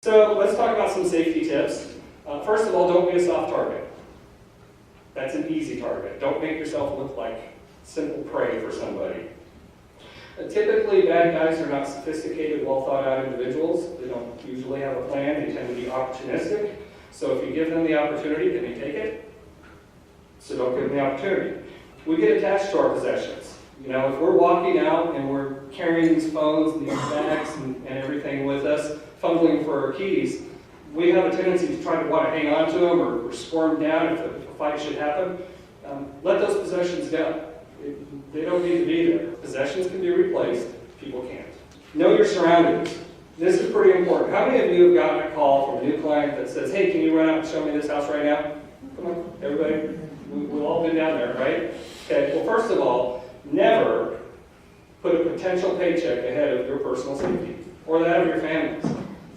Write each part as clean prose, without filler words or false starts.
So let's talk about some safety tips. First of all, don't be a soft target. That's an easy target. Don't make yourself look like simple prey for somebody. Typically, bad guys are not sophisticated, well-thought-out individuals. They don't usually have a plan. They tend to be opportunistic. So if you give them the opportunity, they may take it. So don't give them the opportunity. We get attached to our possessions. You know, if we're walking out and we're carrying these phones and these bags and everything with us, fumbling for our keys, we have a tendency to try to want to hang on to them or squirm down if a fight should happen. Let those possessions go. They don't need to be there. Possessions can be replaced. People can't. Know your surroundings. This is pretty important. How many of you have gotten a call from a new client that says, hey, can you run out and show me this house right now? Come on, everybody. We've all been down there, right? Okay, well, first of all, never put a potential paycheck ahead of your personal safety or that of your families.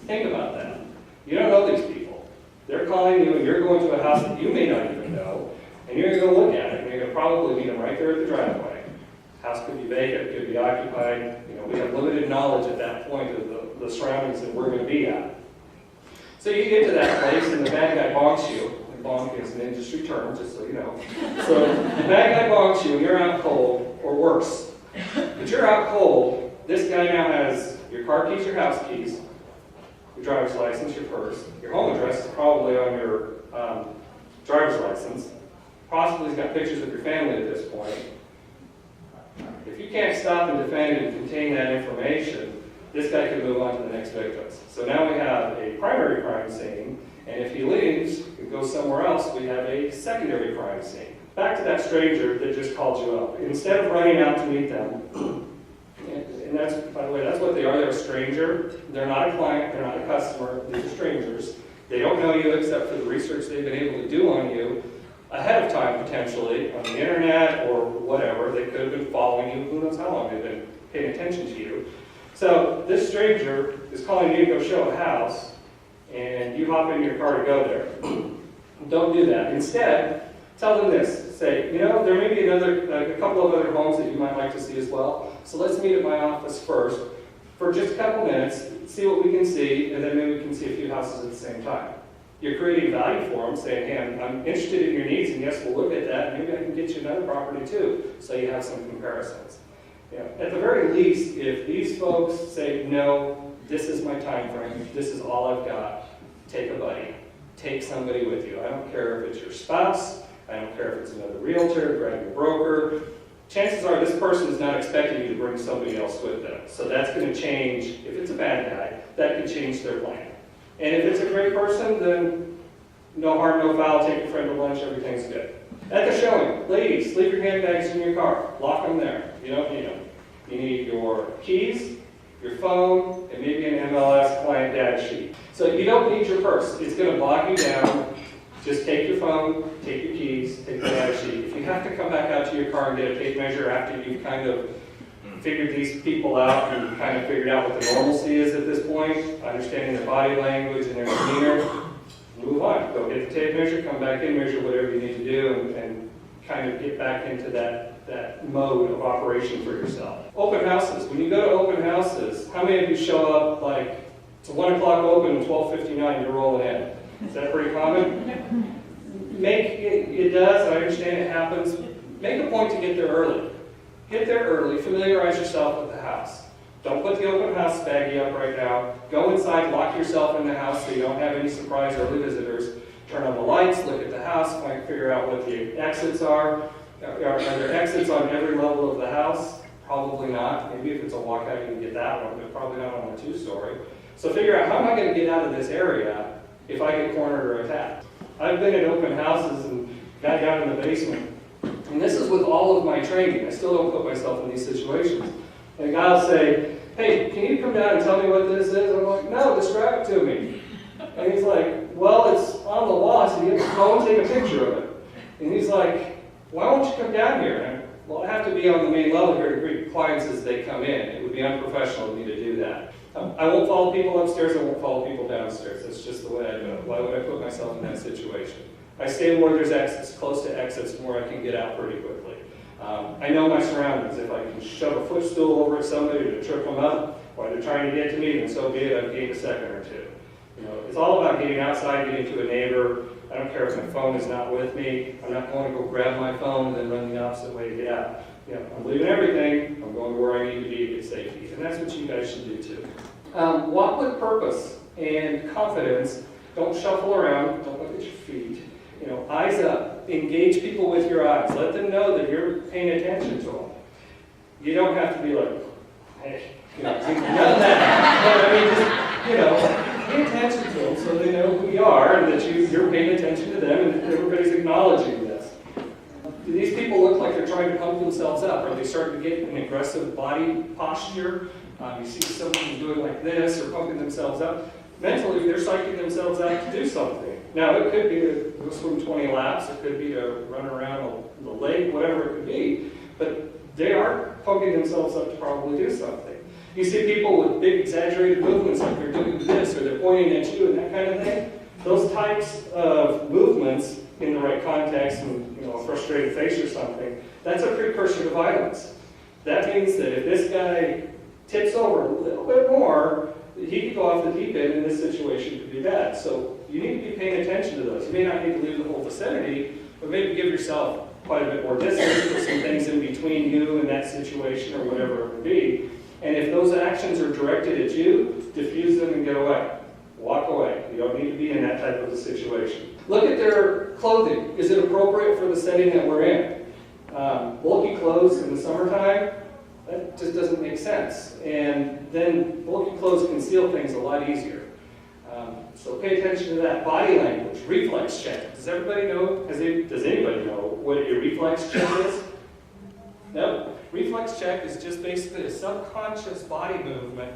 Think about that. You don't know these people. They're calling you and you're going to a house that you may not even know, and you're going to go look at it, and you're going to probably meet them right there at the driveway. House could be vacant, it could be occupied. You know, we have limited knowledge at that point of the surroundings that we're going to be at. So you get to that place and the bad guy bonks you. Bonk is an industry term, just so you know. So the bad guy bonks you and you're out cold, or worse. But you're out cold, this guy now has your car keys, your house keys, your driver's license, your purse. Your home address is probably on your driver's license. Possibly he's got pictures of your family at this point. If you can't stop and defend and contain that information, this guy could move on to the next victims. So now we have a primary crime scene, and if he leaves and goes somewhere else, we have a secondary crime scene. Back to that stranger that just called you up. Instead of running out to meet them, and that's, by the way, that's what they are. They're a stranger. They're not a client. They're not a customer. They're strangers. They don't know you except for the research they've been able to do on you ahead of time, potentially, on the internet or whatever. They could have been following you. Who knows how long they've been paying attention to you. So this stranger is calling you to go show a house, and you hop in your car to go there. Don't do that. Instead, tell them this. Say, you know, there may be a couple of other homes that you might like to see as well. So let's meet at my office first for just a couple minutes, see what we can see, and then maybe we can see a few houses at the same time. You're creating value for them, saying, hey, I'm interested in your needs, and yes, we'll look at that. Maybe I can get you another property too, so you have some comparisons. You know, at the very least, if these folks say, no, this is my time frame, this is all I've got, take a buddy. Take somebody with you. I don't care if it's your spouse, I don't care if it's another realtor, grab your broker. Chances are this person is not expecting you to bring somebody else with them. So that's going to change, if it's a bad guy, that can change their plan. And if it's a great person, then no harm, no foul, take your friend to lunch, everything's good. At the showing, ladies, leave your handbags in your car. Lock them there. You don't need them. You need your keys, your phone, and maybe an MLS client data sheet. So you don't need your purse. It's going to bog you down. Just take your phone, take your keys, take the data sheet. If you have to come back out to your car and get a tape measure after you've kind of figured these people out and kind of figured out what the normalcy is at this point, understanding their body language and their demeanor, move on. Go get the tape measure, come back in, measure whatever you need to do, and kind of get back into that mode of operation for yourself. Open houses. When you go to open houses, how many of you show up like it's 1 o'clock open and 12:59 you're rolling in? Is that pretty common? It does, I understand it happens. Make a point to get there early. Get there early, familiarize yourself with the house. Don't put the open house baggie up right now. Go inside, lock yourself in the house so you don't have any surprise early visitors. Turn on the lights, look at the house, figure out what the exits are. Are there exits on every level of the house? Probably not. Maybe if it's a walkout, you can get that one, but probably not on a 2-story. So figure out, how am I going to get out of this area if I get cornered or attacked? I've been at open houses and got down in the basement. And this is with all of my training. I still don't put myself in these situations. And a guy will say, hey, can you come down and tell me what this is? I'm like, no, describe it to me. And he's like, well, it's on the wall. So you have to go and take a picture of it. And he's like, why won't you come down here? And well, I have to be on the main level here to greet clients as they come in. It would be unprofessional of me to do that. I won't follow people upstairs. I won't follow people downstairs. That's just the way I do it. Why would I put myself in that situation? I stay where there's exits, close to exits, where I can get out pretty quickly. I know my surroundings. If I can shove a footstool over at somebody to trip them up while they're trying to get to me, then so be it. I've gained a second or two. It's all about getting outside, getting to a neighbor. I don't care if my phone is not with me. I'm not going to go grab my phone and then run the opposite way to get out. I'm leaving everything. I'm going to where I need to be to get safety. And that's what you guys should do too. Walk with purpose and confidence. Don't shuffle around. Don't look at your feet. Eyes up. Engage people with your eyes. Let them know that you're paying attention to them. You don't have to be like, hey, none of that. But just, pay attention to them so they know who you are and that you're paying attention to them and everybody's acknowledging this. Do these people look like they're trying to pump themselves up? Are they starting to get an aggressive body posture? You see someone doing like this or pumping themselves up. Mentally, they're psyching themselves out to do something. Now, it could be to go swim 20 laps. It could be to run around the lake, whatever it could be. But they are pumping themselves up to probably do something. You see people with big exaggerated movements like they're doing this or they're pointing at you and that kind of thing. Those types of movements in the right context and a frustrated face or something, that's a precursor to violence. That means that if this guy tips over a little bit more, he could go off the deep end and this situation could be bad. So you need to be paying attention to those. You may not need to leave the whole vicinity, but maybe give yourself quite a bit more distance, put some things in between you and that situation or whatever it would be. And if those actions are directed at you, diffuse them and get away. Walk away. You don't need to be in that type of a situation. Look at their clothing. Is it appropriate for the setting that we're in? Bulky clothes in the summertime, that just doesn't make sense. And then bulky clothes conceal things a lot easier. So pay attention to that. Body language, reflex check. Does everybody know, does anybody know what a reflex check is? No? Reflex check is just basically a subconscious body movement,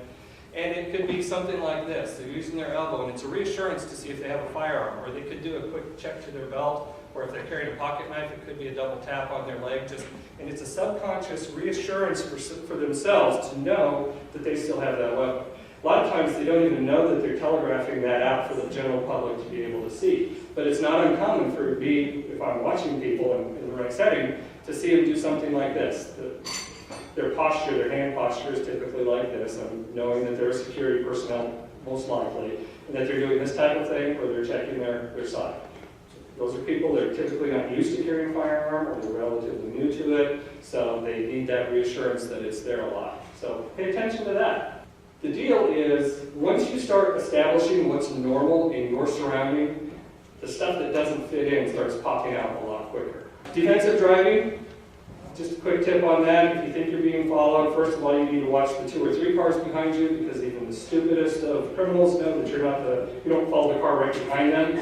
and it could be something like this. They're using their elbow, and it's a reassurance to see if they have a firearm, or they could do a quick check to their belt, or if they're carrying a pocket knife, it could be a double tap on their leg. And it's a subconscious reassurance for themselves to know that they still have that weapon. A lot of times they don't even know that they're telegraphing that out for the general public to be able to see. But it's not uncommon for me, if I'm watching people in the right setting, to see them do something like this. Their posture, their hand posture is typically like this. I'm knowing that they're a security personnel, most likely, and that they're doing this type of thing, or they're checking their side. Those are people that are typically not used to carrying a firearm, or they're relatively new to it, so they need that reassurance that it's there a lot. So pay attention to that. The deal is, once you start establishing what's normal in your surrounding, the stuff that doesn't fit in starts popping out a lot quicker. Defensive driving, just a quick tip on that. If you think you're being followed, first of all, you need to watch the 2 or 3 cars behind you, because even the stupidest of criminals know that you don't follow the car right behind them.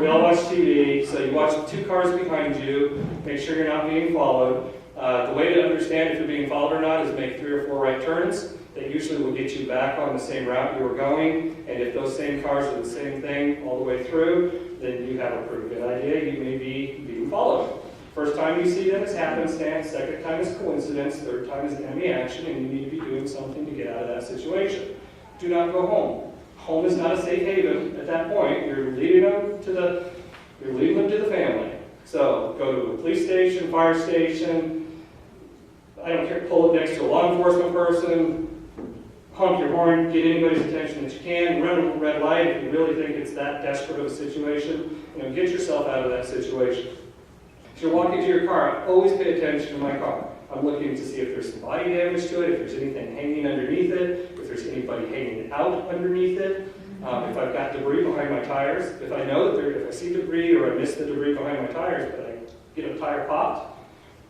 We all watch TV, so you watch the 2 cars behind you, make sure you're not being followed. The way to understand if you're being followed or not is make 3 or 4 right turns. That usually will get you back on the same route you were going, and if those same cars are the same thing all the way through, then you have a pretty good idea you may be being followed. First time you see them is happenstance, second time is coincidence, third time is enemy action, and you need to be doing something to get out of that situation. Do not go home. Home is not a safe haven at that point. You're leading them to the family. So go to a police station, fire station, I don't care, pull up next to a law enforcement person, honk your horn, get anybody's attention that you can, run a red light if you really think it's that desperate of a situation. Get yourself out of that situation. If you're walking to your car, always pay attention to my car. I'm looking to see if there's some body damage to it, if there's anything hanging underneath it, if there's anybody hanging out underneath it, if I've got debris behind my tires. If I know that if I see debris or I miss the debris behind my tires, but I get a tire popped,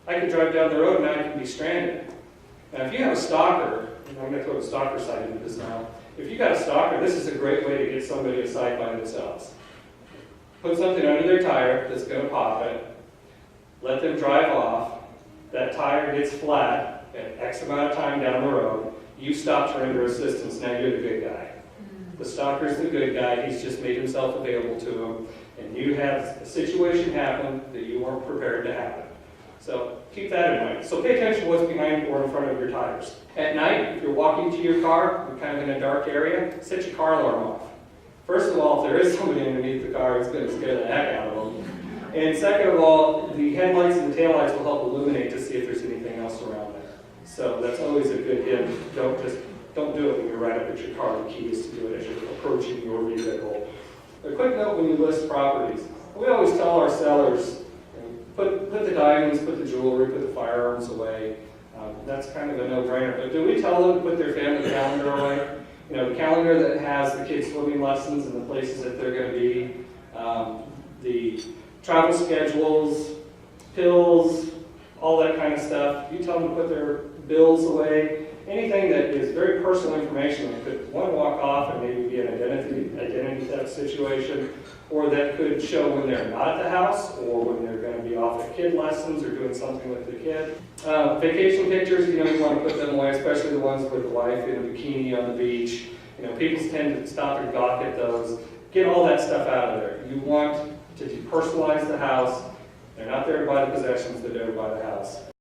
I can drive down the road and I can be stranded. Now, if you have a stalker, and I'm going to throw the stalker side into this now. If you got a stalker, this is a great way to get somebody aside by themselves. Put something under their tire that's going to pop it. Let them drive off. That tire gets flat at X amount of time down the road. You stop to render assistance. Now you're the good guy. The stalker's the good guy. He's just made himself available to him. And you have a situation happen that you weren't prepared to happen. So keep that in mind. So pay attention to what's behind or in front of your tires. At night, if you're walking to your car, you're kind of in a dark area, set your car alarm off. First of all, if there is somebody underneath the car, it's going to scare the heck out of them. And second of all, the headlights and the taillights will help illuminate to see if there's anything else around there. So that's always a good hint. Don't just Don't do it when you're right up at your car. The key is to do it as you're approaching your vehicle. A quick note when you list properties. We always tell our sellers, put the diamonds, put the jewelry, put the firearms away. That's kind of a no-brainer. But do we tell them to put their family calendar away? You know, the calendar that has the kids' swimming lessons and the places that they're going to be, the travel schedules, pills, all that kind of stuff. You tell them to put their bills away. Anything that is very personal information that could, one, walk off and maybe be an identity theft situation, or that could show when they're not at the house, or when they're going to be off at kid lessons or doing something with the kid. Vacation pictures, you know, you want to put them away, especially the ones with the wife in a bikini on the beach. You know, people tend to stop and gawk at those. Get all that stuff out of there. You want to depersonalize the house. They're not there to buy the possessions, they're there to buy the house.